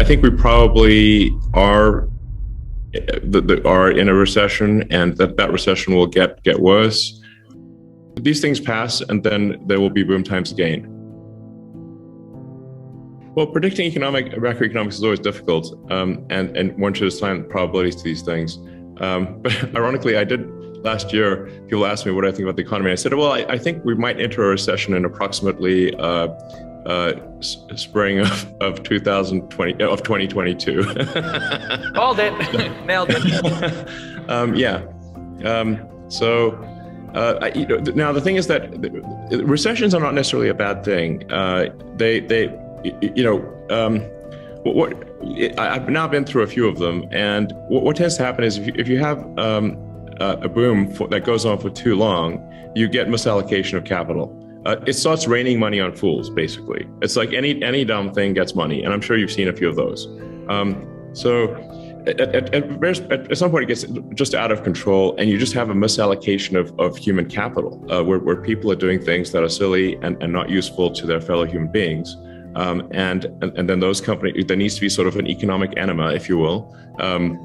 think we probably are in a recession, and that recession will get worse. These things pass, and then there will be boom times again. Well, predicting macroeconomics is always difficult, and one should assign probabilities to these things. But ironically, I did last year. People asked me what I think about the economy. I said, well, I think we might enter a recession in approximately spring of 2022. Called it. Nailed it. Now the thing is that recessions are not necessarily a bad thing. I've now been through a few of them, and what tends to happen is if you have a boom that goes on for too long, you get misallocation of capital. It starts raining money on fools, basically. It's like any dumb thing gets money, and I'm sure you've seen a few of those. So at some point it gets just out of control, and you just have a misallocation of human capital, where people are doing things that are silly and not useful to their fellow human beings. And then those companies, there needs to be sort of an economic enema, if you will, to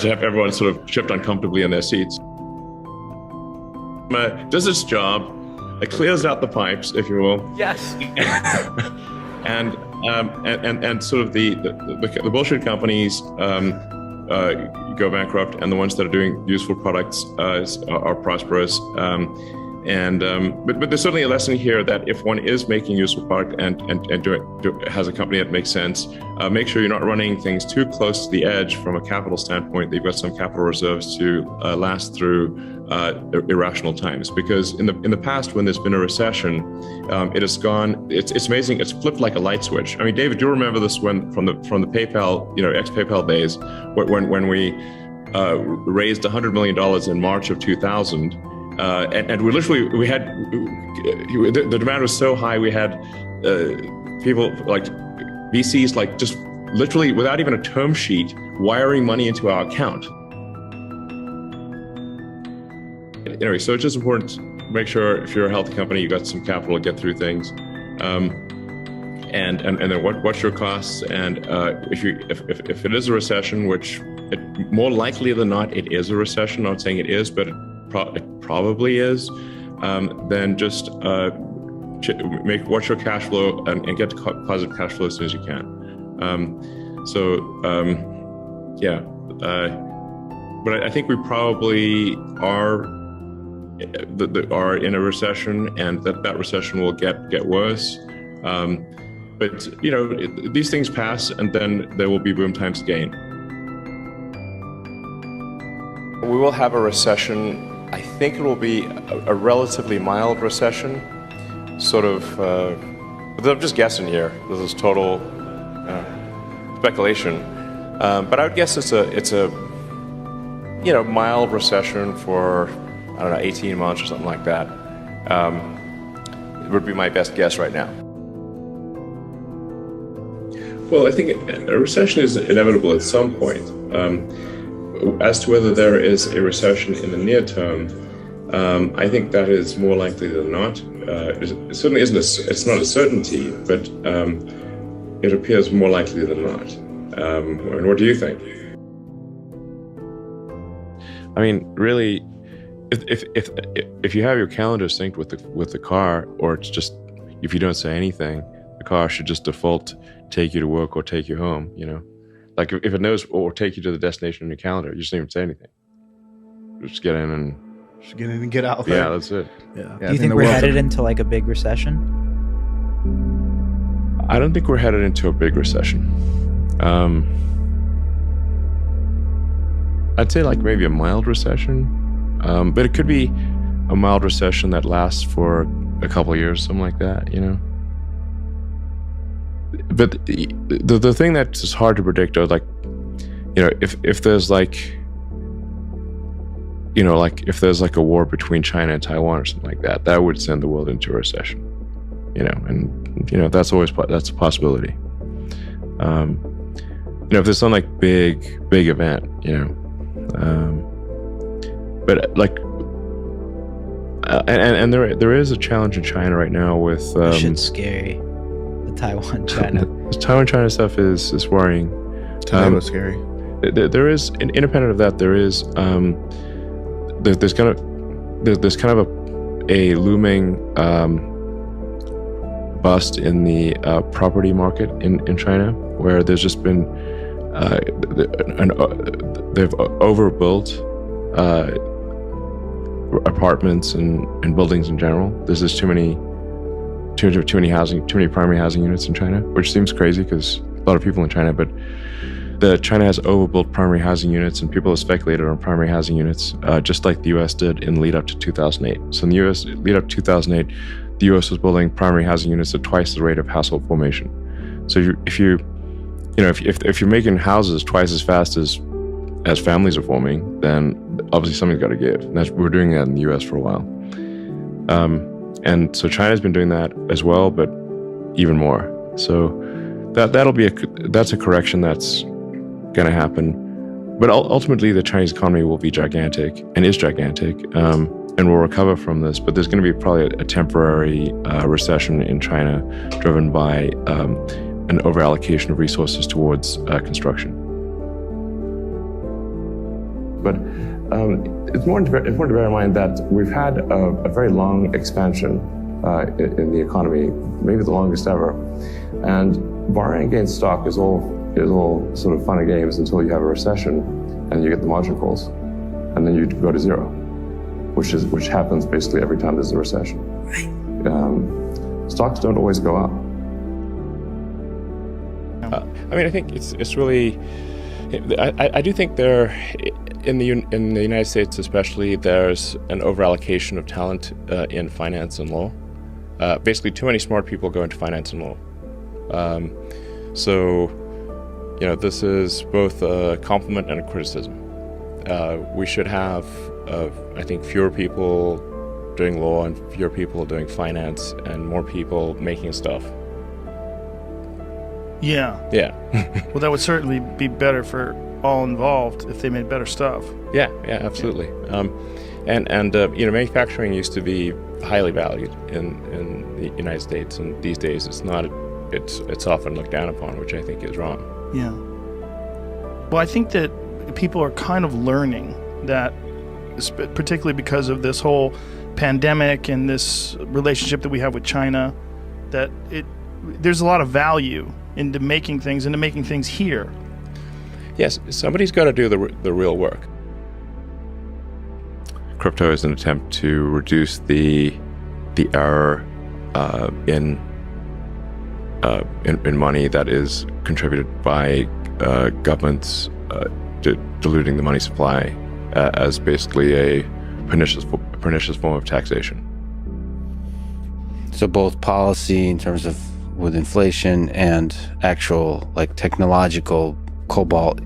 have everyone sort of shift uncomfortably in their seats. Does its job, it clears out the pipes, if you will. Yes. and sort of the bullshit companies go bankrupt, and the ones that are doing useful products are prosperous. But there's certainly a lesson here that if one is making useful product and has a company that makes sense, make sure you're not running things too close to the edge from a capital standpoint. They've got some capital reserves to last through irrational times. Because in the past, when there's been a recession, it has gone. It's amazing. It's flipped like a light switch. I mean, David, do you remember this from the PayPal, ex-PayPal days, when we raised $100 million in March of 2000. And we had the demand was so high, we had people like VCs, like just literally without even a term sheet, wiring money into our account. Anyway, so it's just important to make sure if you're a healthy company, you've got some capital to get through things, and then what's your costs, and if it is a recession, which more likely than not it is a recession. I'm not saying it is, but it probably is, then just watch your cash flow and get to positive cash flow as soon as you can. But I think we probably are in a recession, and that recession will get worse. But these things pass, and then there will be boom times again. We will have a recession. I think it will be a relatively mild recession, sort of, I'm just guessing here. This is total speculation. But I would guess it's a mild recession for, 18 months or something like that. It would be my best guess right now. Well, I think a recession is inevitable at some point. As to whether there is a recession in the near term, I think that is more likely than not. It certainly isn't. It's not a certainty, but it appears more likely than not. And what do you think? I mean, really, if you have your calendar synced with the car, or it's just if you don't say anything, the car should just default take you to work or take you home. Like if it knows or take you to the destination on your calendar, you just don't even say anything. Just get in and get out. Yeah, that's it. Yeah. Do you think we're headed into like a big recession? I don't think we're headed into a big recession. I'd say like maybe a mild recession, but it could be a mild recession that lasts for a couple of years, something like that. But the thing that's just hard to predict are like, if there's like, if there's like a war between China and Taiwan or something like that, that would send the world into a recession, and that's a possibility. If there's some like big event, but like, and there is a challenge in China right now with shit's scary. Taiwan, China. Taiwan-China stuff is worrying. Taiwan scary. There is, independent of that, there is there's kind of a looming bust in the property market in China, where there's just been they've overbuilt apartments and buildings in general. There's just too many primary housing units in China, which seems crazy because a lot of people in China, but China has overbuilt primary housing units, and people have speculated on primary housing units, just like the U.S. did in the lead up to 2008. So in the U.S. lead up to 2008, the U.S. was building primary housing units at twice the rate of household formation. So if you're making houses twice as fast as families are forming, then obviously something's got to give. And we're doing that in the U.S. for a while. And so China's been doing that as well, but even more. So that's a correction that's going to happen. But ultimately, the Chinese economy will be gigantic and is gigantic, and will recover from this. But there's going to be probably a temporary recession in China, driven by an overallocation of resources towards construction. But it's important to bear in mind that we've had a very long expansion in the economy, maybe the longest ever, and borrowing against stock is all sort of fun and games until you have a recession and you get the margin calls, and then you go to zero, which happens basically every time there's a recession. Stocks don't always go up. I mean, I think it's really. I do think there, in the United States especially, there's an overallocation of talent in finance and law. Basically, too many smart people go into finance and law. So, this is both a compliment and a criticism. We should have, I think, fewer people doing law and fewer people doing finance, and more people making stuff. Yeah. Well, that would certainly be better for all involved if they made better stuff. Yeah, absolutely. And manufacturing used to be highly valued in the United States, and these days it's not. It's often looked down upon, which I think is wrong. Yeah. Well, I think that people are kind of learning that, particularly because of this whole pandemic and this relationship that we have with China, that there's a lot of value into making things here. Yes, somebody's got to do the real work. Crypto is an attempt to reduce the error in money that is contributed by governments diluting the money supply as basically a pernicious form of taxation. So both policy in terms of with inflation and actual technological cobalt,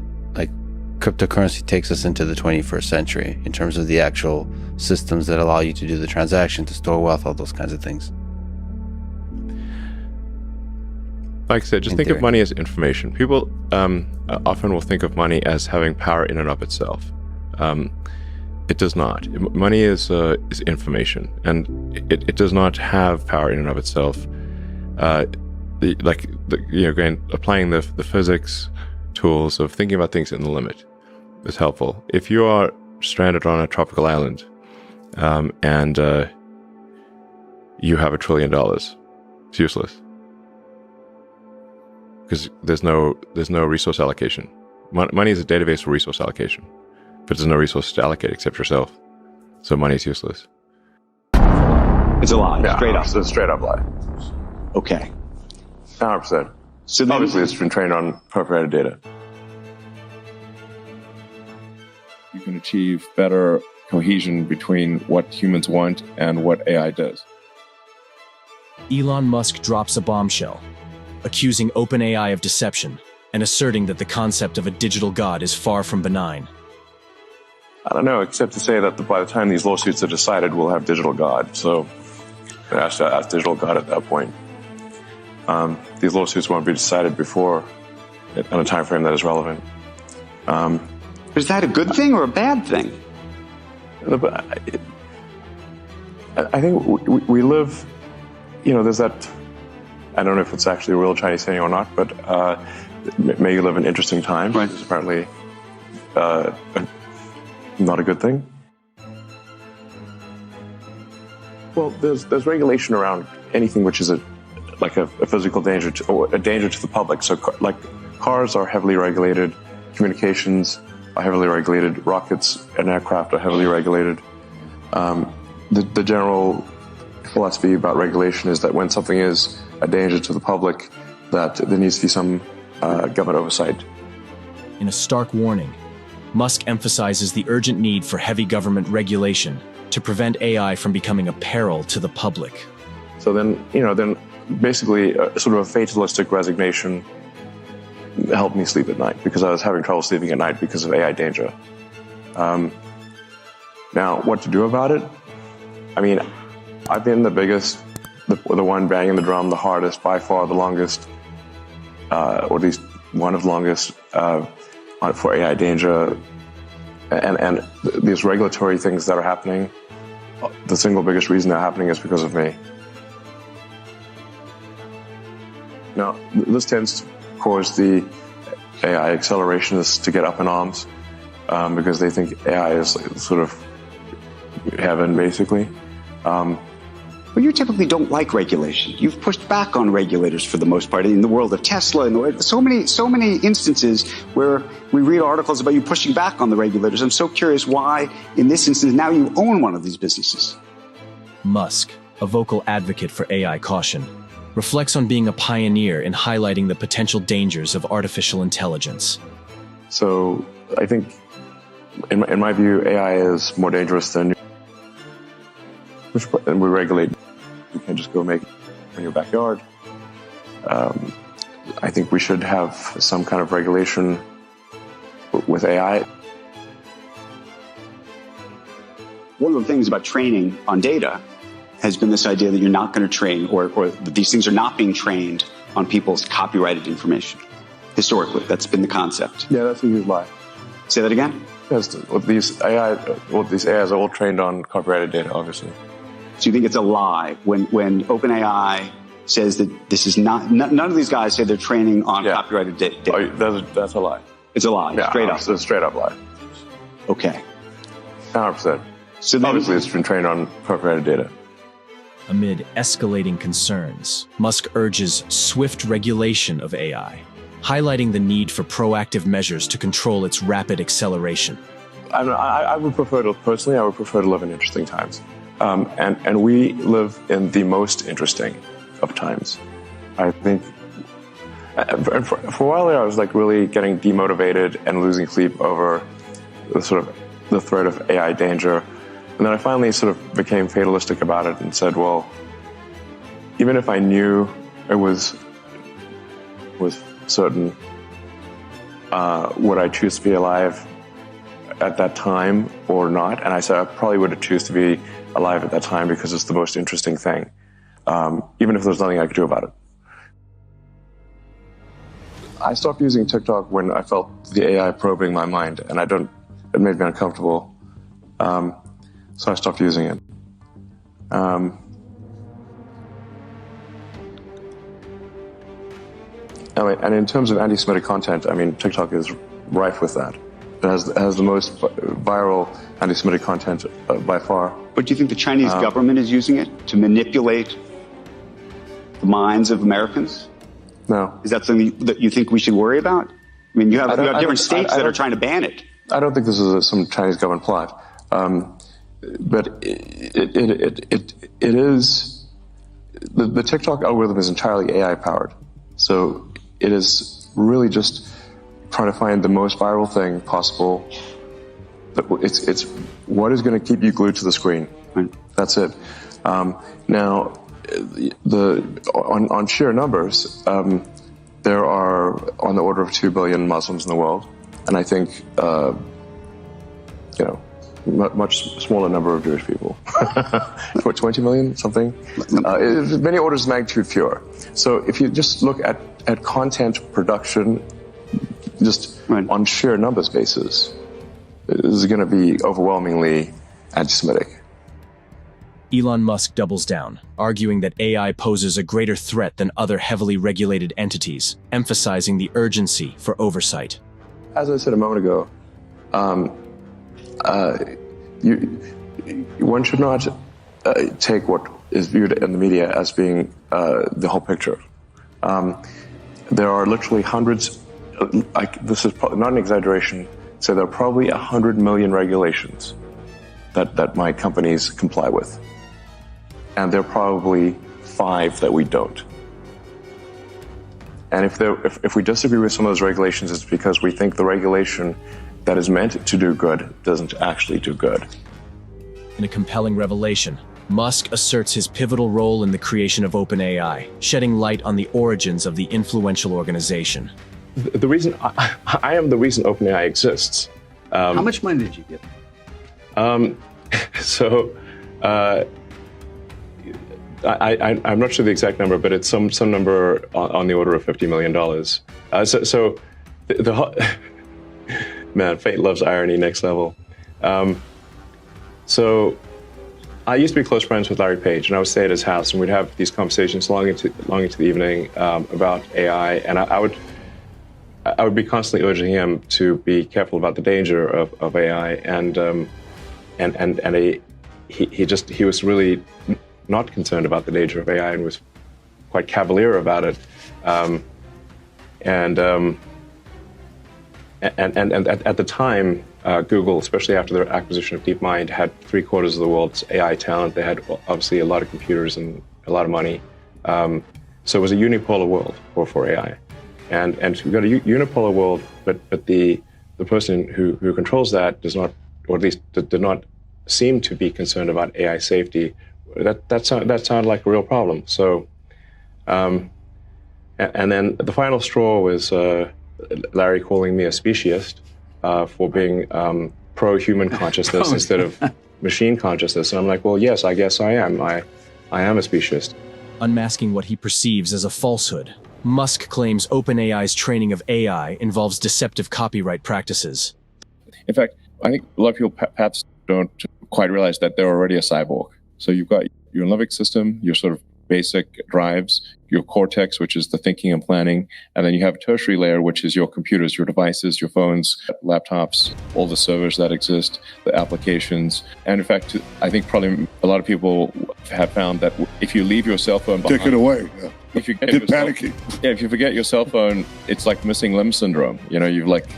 cryptocurrency takes us into the 21st century in terms of the actual systems that allow you to do the transaction, to store wealth, all those kinds of things. Like I said, just think of money as information. People often will think of money as having power in and of itself. It does not. Money is information, and it does not have power in and of itself. Applying the physics tools of thinking about things in the limit is helpful. If you are stranded on a tropical island and you have $1 trillion, it's useless because there's no resource allocation. Money is a database for resource allocation, but there's no resources to allocate except yourself. So money is useless. It's a lie. Yeah, straight up. It's a straight up lie. Okay. 100%. So then, obviously, it's been trained on perforated data. You can achieve better cohesion between what humans want and what AI does. Elon Musk drops a bombshell, accusing OpenAI of deception and asserting that the concept of a digital god is far from benign. I don't know, except to say that by the time these lawsuits are decided, we'll have digital god. So I ask digital god at that point. These lawsuits won't be decided before on a time frame that is relevant. is that a good thing or a bad thing? I think we live, there's that I don't know if it's actually a real Chinese saying or not, but may you live in interesting times. Right. It's apparently not a good thing. Well, there's regulation around anything which is a physical danger or a danger to the public. So like cars are heavily regulated, communications are heavily regulated, rockets and aircraft are heavily regulated. The general philosophy about regulation is that when something is a danger to the public, that there needs to be some government oversight. In a stark warning, Musk emphasizes the urgent need for heavy government regulation to prevent AI from becoming a peril to the public. So then basically sort of a fatalistic resignation helped me sleep at night, because I was having trouble sleeping at night because of AI danger. Now, what to do about it? I mean, I've been the biggest, the one banging the drum the hardest, by far the longest, or at least one of the longest for AI danger. And these regulatory things that are happening, the single biggest reason they're happening is because of me. Now, this tends to cause the AI accelerationists to get up in arms because they think AI is sort of heaven, basically. Well, you typically don't like regulation. You've pushed back on regulators for the most part in the world of Tesla. In the world, so many instances where we read articles about you pushing back on the regulators. I'm so curious why, in this instance, now you own one of these businesses. Musk, a vocal advocate for AI caution, reflects on being a pioneer in highlighting the potential dangers of artificial intelligence. So I think, in my view, AI is more dangerous than and we regulate. You can't just go make it in your backyard. I think we should have some kind of regulation with AI. One of the things about training on data has been this idea that you're not going to train, or that these things are not being trained on people's copyrighted information. Historically, that's been the concept. Yeah, that's a huge lie. Say that again? Yes, these AIs are all trained on copyrighted data, obviously. So you think it's a lie when OpenAI says that this is not, none of these guys say they're training on copyrighted data? Oh, that's a lie. It's a lie, straight up. It's a straight up lie. Okay. 100%. So then, obviously, it's been trained on copyrighted data. Amid escalating concerns, Musk urges swift regulation of AI, highlighting the need for proactive measures to control its rapid acceleration. I would prefer to, personally, I would prefer to live in interesting times. And we live in the most interesting of times. I think, and for a while there, I was like really getting demotivated and losing sleep over the sort of the threat of AI danger. And then I finally sort of became fatalistic about it and said, well, even if I knew it was certain, would I choose to be alive at that time or not? And I said I probably would choose to be alive at that time because it's the most interesting thing, even if there's nothing I could do about it. I stopped using TikTok when I felt the AI probing my mind, and it made me uncomfortable. So I stopped using it. And in terms of anti-Semitic content, I mean, TikTok is rife with that. It has the most viral anti-Semitic content by far. But do you think the Chinese government is using it to manipulate the minds of Americans? No. Is that something that you think we should worry about? I mean, you have different states that are trying to ban it. I don't think this is some Chinese government plot. But it is, the TikTok algorithm is entirely AI powered. So it is really just trying to find the most viral thing possible. It's what is going to keep you glued to the screen. Right? That's it. Now, on sheer numbers, there are on the order of 2 billion Muslims in the world, and I think much smaller number of Jewish people. What, 20 million, something? Many orders of magnitude fewer. So if you just look at content production, just on sheer numbers basis, this is going to be overwhelmingly anti-Semitic. Elon Musk doubles down, arguing that AI poses a greater threat than other heavily regulated entities, emphasizing the urgency for oversight. As I said a moment ago, one should not take what is viewed in the media as being the whole picture. There are literally hundreds, this is not an exaggeration, so there are probably 100 million regulations that my companies comply with. And there are probably 5 that we don't. And if we disagree with some of those regulations, it's because we think the regulation that is meant to do good doesn't actually do good. In a compelling revelation, Musk asserts his pivotal role in the creation of OpenAI, shedding light on the origins of the influential organization. The reason I am the reason OpenAI exists. How much money did you give? I'm not sure the exact number, but it's some number on the order of $50 million. Man, fate loves irony, next level. So I used to be close friends with Larry Page, and I would stay at his house, and we'd have these conversations long into the evening about AI, and I would be constantly urging him to be careful about the danger of AI, and he was really not concerned about the danger of AI and was quite cavalier about it, and at the time, Google, especially after their acquisition of DeepMind, had 3/4 of the world's AI talent. They had obviously a lot of computers and a lot of money. So it was a unipolar world for AI. And we've got a unipolar world, but the person who controls that does not, or at least did not seem to be concerned about AI safety. That sounded like a real problem. So, and then the final straw was Larry calling me a speciesist for being pro-human consciousness instead of machine consciousness. And I'm like, well, yes, I guess I am. I am a speciesist. Unmasking what he perceives as a falsehood, Musk claims OpenAI's training of AI involves deceptive copyright practices. In fact, I think a lot of people perhaps don't quite realize that they're already a cyborg. So you've got your limbic system, your sort of basic drives, your cortex, which is the thinking and planning, and then you have a tertiary layer, which is your computers, your devices, your phones, laptops, all the servers that exist, the applications. And in fact, I think probably a lot of people have found that if you leave your cell phone behind... Take it away. Yeah. If you get panicky. Yeah, if you forget your cell phone, it's like missing limb syndrome. You know, you've like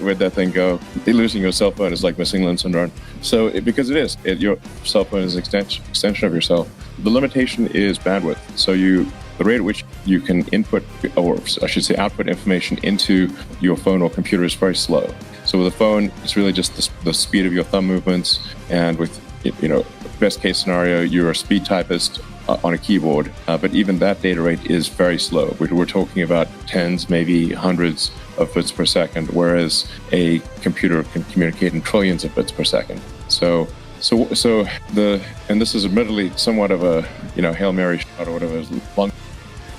where'd that thing go? Losing your cell phone is like missing limb syndrome. So, because it is, your cell phone is an extension of yourself. The limitation is bandwidth. So the rate at which you can input, or I should say output information into your phone or computer is very slow. So with a phone, it's really just the speed of your thumb movements, and with, best case scenario, you're a speed typist on a keyboard, but even that data rate is very slow. We're talking about tens, maybe hundreds of bits per second, whereas a computer can communicate in trillions of bits per second. So and this is admittedly somewhat of a Hail Mary shot or whatever,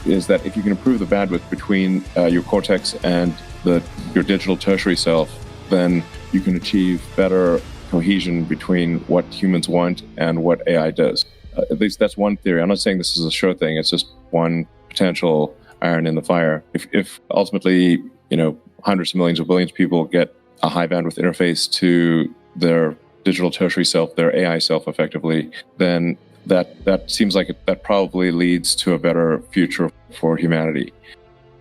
is that if you can improve the bandwidth between your cortex and your digital tertiary self, then you can achieve better cohesion between what humans want and what AI does. At least that's one theory. I'm not saying this is a sure thing. It's just one potential iron in the fire. If ultimately, hundreds of millions or billions of people get a high bandwidth interface to their digital tertiary self, their AI self effectively, then that seems like that probably leads to a better future for humanity.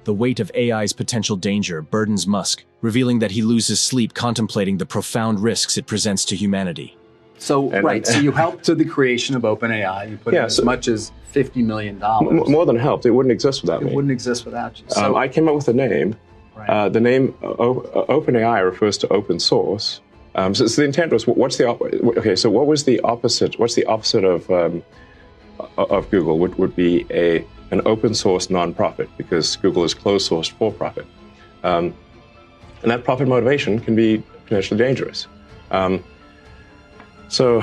The weight of AI's potential danger burdens Musk, revealing that he loses sleep contemplating the profound risks it presents to humanity. So you helped to the creation of OpenAI. You put in as much as $50 million. More than helped. It wouldn't exist without me. It wouldn't exist without you. So, I came up with a name. Right. The name OpenAI refers to open source. So the intent was, what was the opposite? What's the opposite of Google? Would be an open source nonprofit, because Google is closed source for profit, and that profit motivation can be potentially dangerous. Should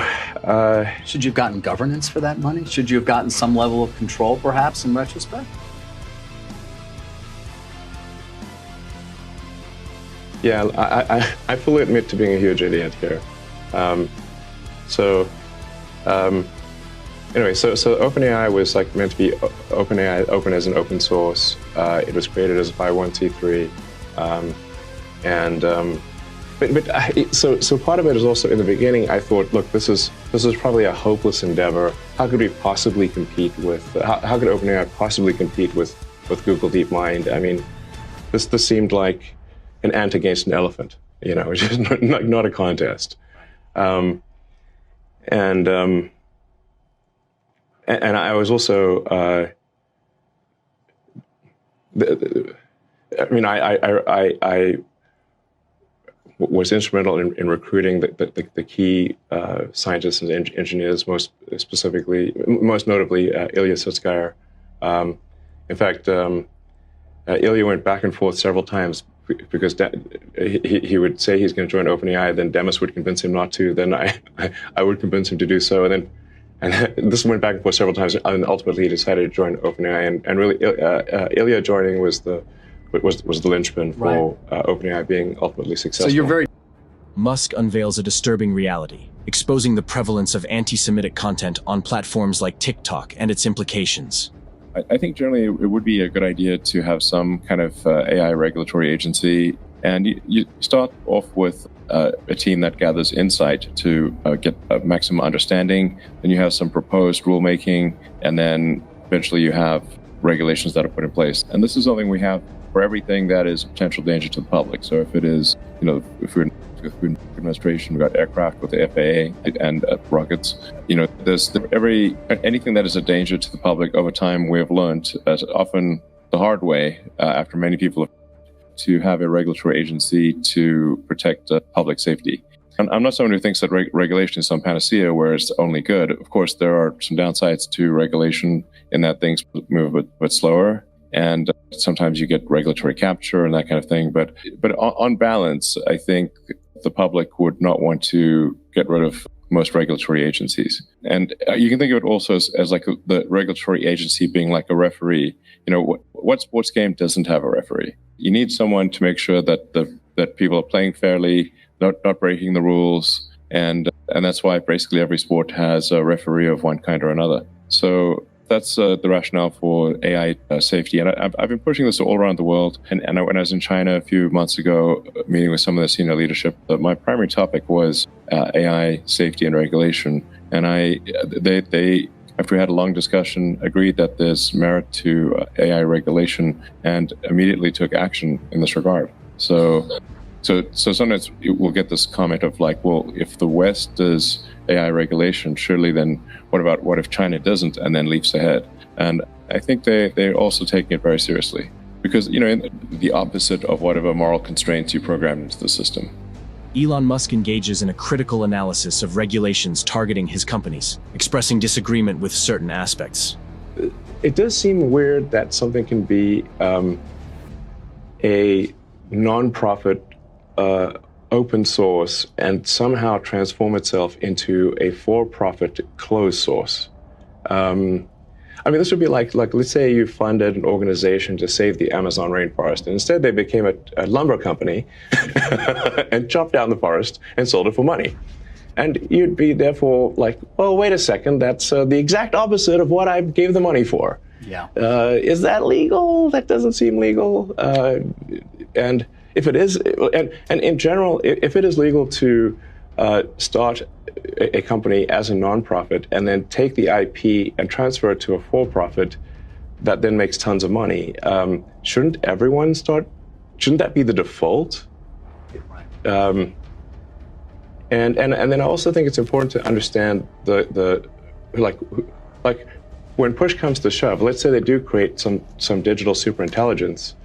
you have gotten governance for that money? Should you have gotten some level of control, perhaps, in retrospect? Yeah, I fully admit to being a huge idiot here. anyway, so OpenAI was like meant to be OpenAI, open as an open source. It was created as a 501c3, so part of it is also in the beginning. I thought, look, this is probably a hopeless endeavor. How could we possibly compete with? How could OpenAI possibly compete with Google DeepMind? I mean, this seemed like an ant against an elephant. It's just not a contest. And I was also, I was instrumental in recruiting the key scientists and engineers, most notably Ilya Sutskever. In fact, Ilya went back and forth several times because he would say he's going to join OpenAI, then Demis would convince him not to, then I would convince him to do so, and this went back and forth several times, and ultimately he decided to join OpenAI, and really Ilya joining was the linchpin for OpenAI being ultimately successful. So you're very... Musk unveils a disturbing reality, exposing the prevalence of anti-Semitic content on platforms like TikTok and its implications. I think generally it would be a good idea to have some kind of AI regulatory agency, and you start off with a team that gathers insight to get a maximum understanding. Then you have some proposed rulemaking, and then eventually you have regulations that are put in place. And this is something we have for everything that is a potential danger to the public. So if it is, if we're in the Food Administration, we've got aircraft with the FAA and rockets, there's anything that is a danger to the public over time. We have learned, often the hard way, after many people have, to have a regulatory agency to protect public safety. I'm not someone who thinks that regulation is some panacea where it's only good. Of course, there are some downsides to regulation in that things move a bit slower, and sometimes you get regulatory capture and that kind of thing. But on balance, I think the public would not want to get rid of most regulatory agencies. And you can think of it also as like the regulatory agency being like a referee. What sports game doesn't have a referee? You need someone to make sure that that people are playing fairly, not breaking the rules, and that's why basically every sport has a referee of one kind or another. So that's the rationale for AI safety. And I've been pushing this all around the world. And when I was in China a few months ago, meeting with some of the senior leadership, my primary topic was AI safety and regulation. And they, after we had a long discussion, agreed that there's merit to AI regulation and immediately took action in this regard. So sometimes we'll get this comment of like, well, if the West does AI regulation, surely then what if China doesn't and then leaps ahead? And I think they're also taking it very seriously because, the opposite of whatever moral constraints you programmed into the system. Elon Musk engages in a critical analysis of regulations targeting his companies, expressing disagreement with certain aspects. It does seem weird that something can be a non-profit open source and somehow transform itself into a for-profit closed source. This would be like let's say you funded an organization to save the Amazon rainforest, and instead they became a lumber company and chopped down the forest and sold it for money. And you'd be therefore like, well, wait a second, that's the exact opposite of what I gave the money for. Yeah. Is that legal? That doesn't seem legal. And if it is, and in general, if it is legal to start a company as a nonprofit and then take the IP and transfer it to a for-profit that then makes tons of money, shouldn't everyone start? Shouldn't that be the default? Right. And then I also think it's important to understand the when push comes to shove, let's say they do create some digital superintelligence,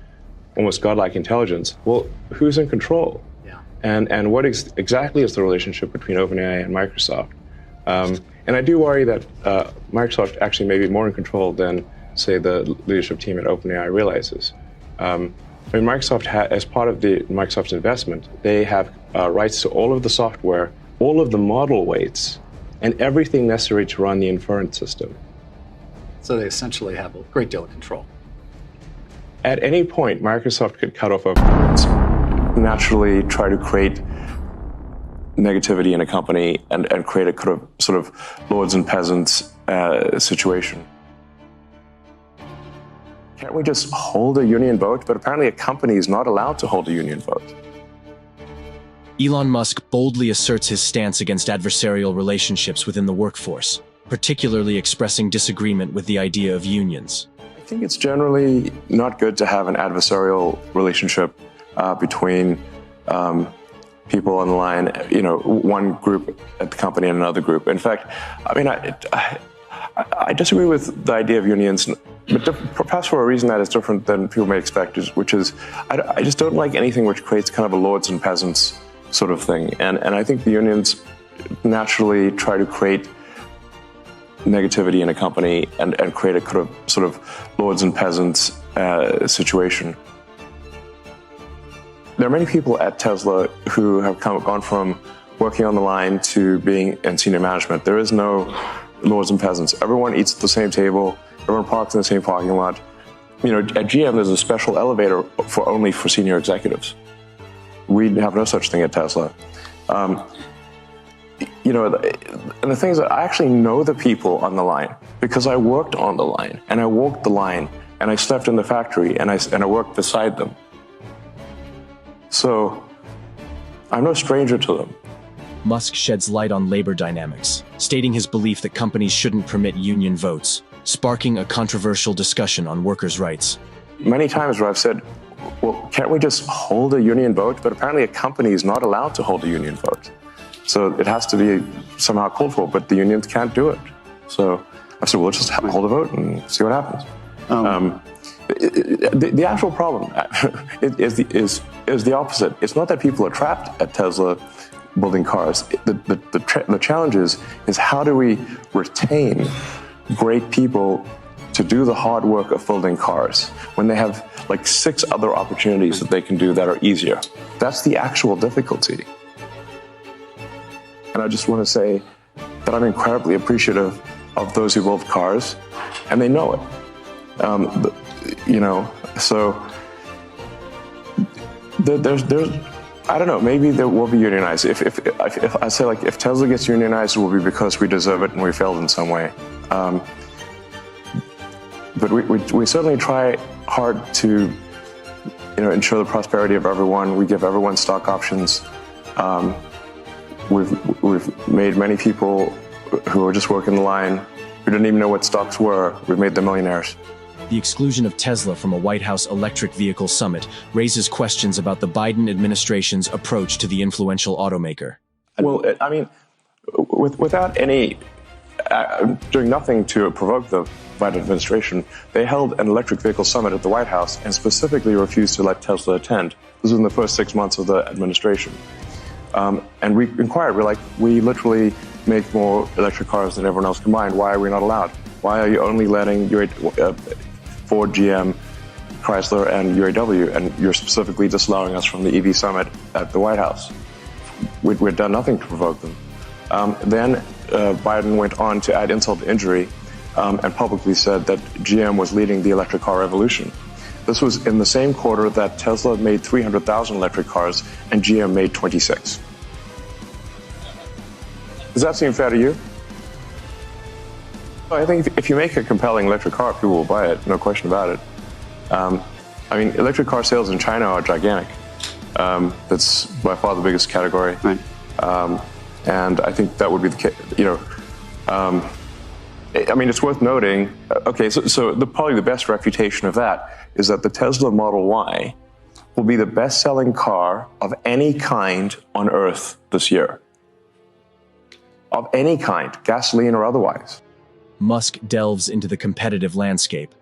almost godlike intelligence. Well, who's in control? Yeah. And what exactly is the relationship between OpenAI and Microsoft? And I do worry that Microsoft actually may be more in control than, say, the leadership team at OpenAI realizes. Microsoft, as part of Microsoft's investment, they have rights to all of the software, all of the model weights, and everything necessary to run the inference system. So they essentially have a great deal of control. At any point, Microsoft could cut off naturally try to create negativity in a company and create a sort of lords and peasants situation. Can't we just hold a union vote? But apparently a company is not allowed to hold a union vote. Elon Musk boldly asserts his stance against adversarial relationships within the workforce, particularly expressing disagreement with the idea of unions. I think it's generally not good to have an adversarial relationship between people on the line, one group at the company and another group. In fact, I mean, I disagree with the idea of unions, but perhaps for a reason that is different than people may expect, which is I just don't like anything which creates kind of a lords and peasants sort of thing. And I think the unions naturally try to create negativity in a company and create a kind of sort of lords and peasants situation. There are many people at Tesla who have gone from working on the line to being in senior management. There is no lords and peasants. Everyone eats at the same table. Everyone parks in the same parking lot. At GM, there's a special elevator only for senior executives. We have no such thing at Tesla. And the thing is that I actually know the people on the line because I worked on the line and I walked the line and I slept in the factory and I worked beside them. So I'm no stranger to them. Musk sheds light on labor dynamics, stating his belief that companies shouldn't permit union votes, sparking a controversial discussion on workers' rights. Many times where I've said, well, can't we just hold a union vote? But apparently a company is not allowed to hold a union vote. So it has to be somehow called for, but the unions can't do it. So I said, well, let's just hold a vote and see what happens. The actual problem is the opposite. It's not that people are trapped at Tesla building cars. The challenge is how do we retain great people to do the hard work of building cars when they have like 6 other opportunities that they can do that are easier. That's the actual difficulty. And I just want to say that I'm incredibly appreciative of those who build cars, and they know it. So there's I don't know, maybe there will be unionized. If I say, like, if Tesla gets unionized, it will be because we deserve it and we failed in some way. But we certainly try hard to, ensure the prosperity of everyone. We give everyone stock options. We've made many people who are just working the line, who didn't even know what stocks were, we've made them millionaires. The exclusion of Tesla from a White House electric vehicle summit raises questions about the Biden administration's approach to the influential automaker. Well, I mean, without any doing nothing to provoke the Biden administration, they held an electric vehicle summit at the White House and specifically refused to let Tesla attend. This was in the first 6 months of the administration. And we inquired, we literally make more electric cars than everyone else combined. Why are we not allowed? Why are you only letting Ford, GM, Chrysler, and UAW, and you're specifically disallowing us from the EV summit at the White House? We'd done nothing to provoke them. Then Biden went on to add insult to injury and publicly said that GM was leading the electric car revolution. This was in the same quarter that Tesla made 300,000 electric cars and GM made 26. Does that seem fair to you? I think if you make a compelling electric car, people will buy it, no question about it. Electric car sales in China are gigantic. That's by far the biggest category. Right. And I think that would be the case, it's worth noting, probably the best refutation of that is that the Tesla Model Y will be the best-selling car of any kind on Earth this year. Of any kind, gasoline or otherwise. Musk delves into the competitive landscape,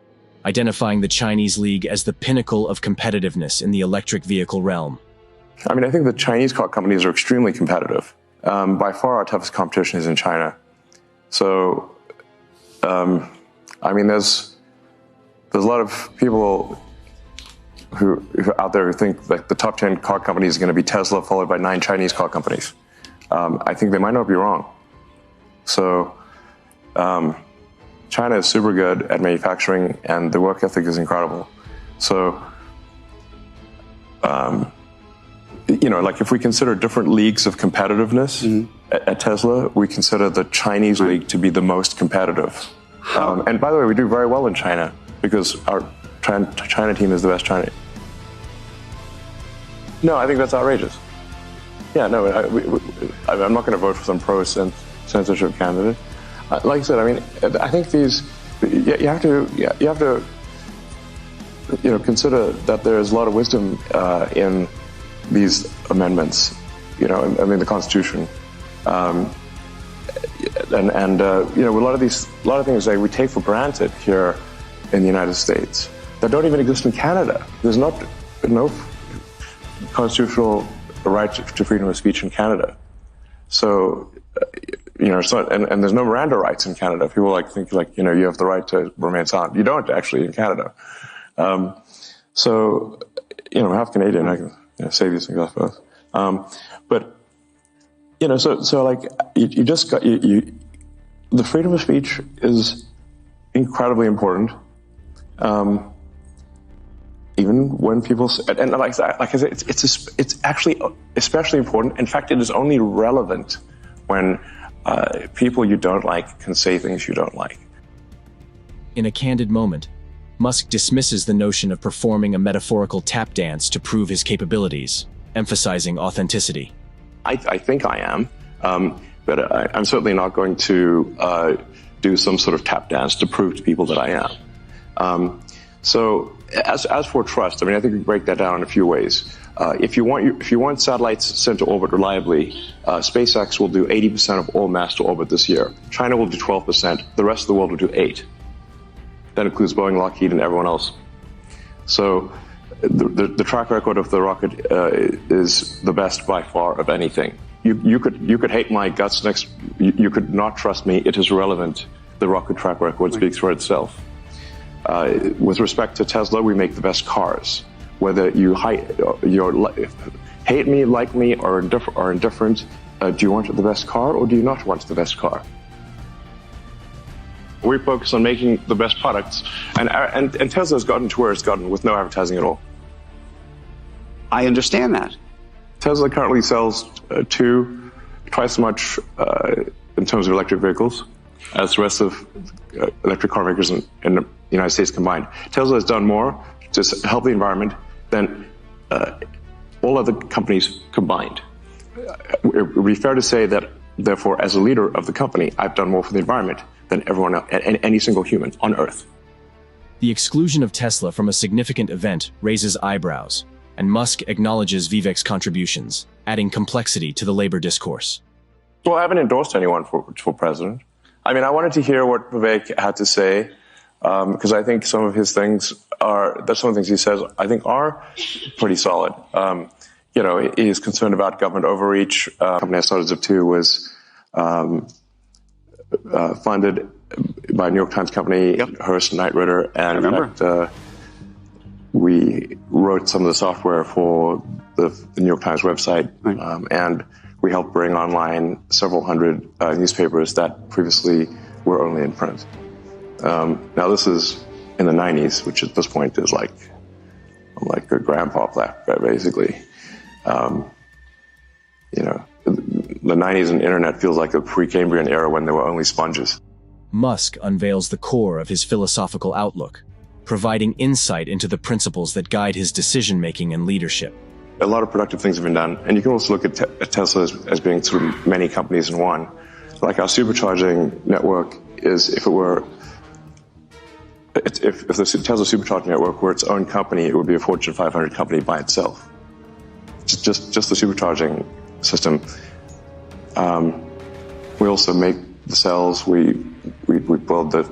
identifying the Chinese league as the pinnacle of competitiveness in the electric vehicle realm. I think the Chinese car companies are extremely competitive. By far our toughest competition is in China. So, there's a lot of people who out there who think that the top 10 car companies is going to be Tesla, followed by 9 Chinese car companies. I think they might not be wrong. So, China is super good at manufacturing, and the work ethic is incredible. So, if we consider different leagues of competitiveness, At Tesla, we consider the Chinese league to be the most competitive. And by the way, we do very well in China because our China team is the best China. No, I think that's outrageous. Yeah, no, I'm not going to vote for some pro-censorship candidate. Like I said, I mean, I think you have to consider that there is a lot of wisdom in these amendments. I mean, the Constitution, and a lot of things that we take for granted here in the United States that don't even exist in Canada. There's no constitutional right to freedom of speech in Canada. So, it's not, and there's no Miranda rights in Canada. People think you have the right to remain silent. You don't actually in Canada. So, half Canadian, I can say these things, I suppose. But, you just got, the freedom of speech is incredibly important. Even when people, and like I said, it's actually especially important. In fact, it is only relevant when people you don't like can say things you don't like. In a candid moment, Musk dismisses the notion of performing a metaphorical tap dance to prove his capabilities, emphasizing authenticity. I think I am, but I'm certainly not going to do some sort of tap dance to prove to people that I am. So as for trust, I mean, I think we break that down in a few ways. If you want satellites sent to orbit reliably, SpaceX will do 80% of all mass to orbit this year. China will do 12%. The rest of the world will do 8%. That includes Boeing, Lockheed, and everyone else. So the track record of the rocket is the best by far of anything. You could hate my guts you could not trust me. It is irrelevant. The rocket track record speaks for itself. With respect to Tesla, we make the best cars. Whether you hate me, like me, or indifferent, do you want the best car or do you not want the best car? We focus on making the best products, and Tesla's gotten to where it's gotten with no advertising at all. I understand that. Tesla currently sells twice as much in terms of electric vehicles as the rest of electric car makers in the United States combined. Tesla has done more to help the environment than all other companies combined. It would be fair to say that, therefore, as a leader of the company, I've done more for the environment than everyone else, any single human on Earth. The exclusion of Tesla from a significant event raises eyebrows, and Musk acknowledges Vivek's contributions, adding complexity to the labor discourse. Well, I haven't endorsed anyone for president. I mean, I wanted to hear what Vivek had to say, because I think some of his things some of the things he says, I think, are pretty solid. He's concerned about government overreach. The company I started, Zip2, was funded by a New York Times company, Hearst Knight Ridder, and in fact, we wrote some of the software for the New York Times website, and we helped bring online several hundred newspapers that previously were only in print. Now this is in the 90s, which at this point is I'm like a grandpa, basically. The 90s and internet feels like a Precambrian era when there were only sponges. Musk unveils the core of his philosophical outlook, providing insight into the principles that guide his decision-making and leadership. A lot of productive things have been done, and you can also look at Tesla as being sort of many companies in one. Like our supercharging network is, if the Tesla supercharging network were its own company, it would be a Fortune 500 company by itself. Just the supercharging system. We also make the cells. We build the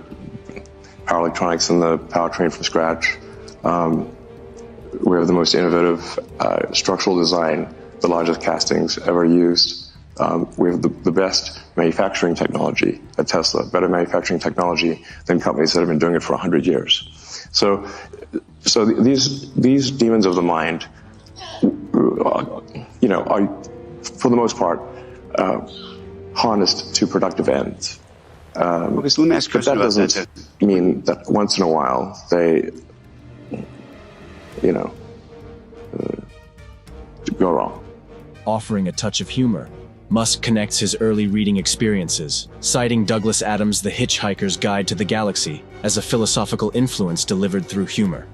power electronics and the powertrain from scratch. We have the most innovative structural design, the largest castings ever used. We have the best manufacturing technology at Tesla, better manufacturing technology than companies that have been doing it for 100 years. So these demons of the mind, are, for the most part, harnessed to productive ends. Let me ask you but that doesn't mean that once in a while they, go wrong. Offering a touch of humor, Musk connects his early reading experiences, citing Douglas Adams' The Hitchhiker's Guide to the Galaxy as a philosophical influence delivered through humor.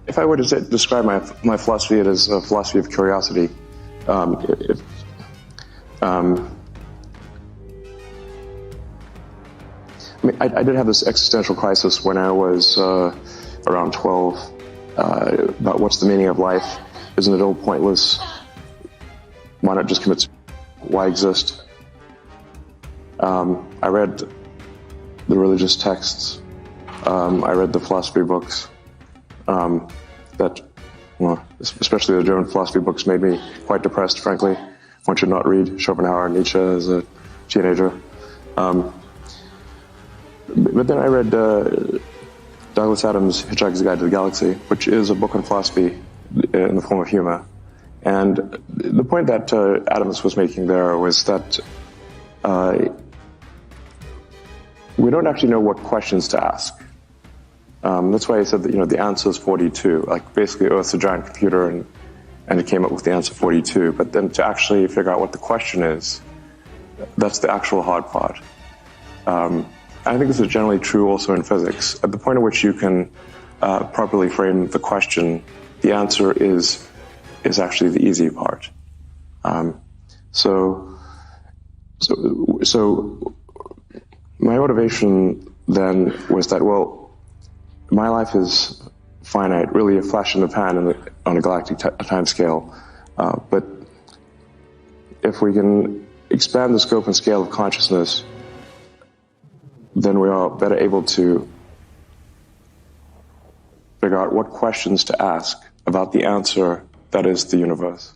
If I were to describe my philosophy, it is a philosophy of curiosity. I did have this existential crisis when I was around 12 about what's the meaning of life? Isn't it all pointless? Why not just commit? Why exist? I read the religious texts. I read the philosophy books. Especially the German philosophy books, made me quite depressed, frankly. One should not read Schopenhauer and Nietzsche as a teenager. But then I read Douglas Adams' Hitchhiker's Guide to the Galaxy, which is a book on philosophy in the form of humor. And the point that Adams was making there was that we don't actually know what questions to ask. That's why he said that, the answer is 42. Like, basically, Earth's a giant computer, and it came up with the answer 42. But then to actually figure out what the question is, that's the actual hard part. I think this is generally true also in physics. At the point at which you can properly frame the question, the answer is actually the easy part. So my motivation then was that, well, my life is finite, really a flash in the pan on a galactic time scale. But if we can expand the scope and scale of consciousness, then we are better able to figure out what questions to ask about the answer that is the universe.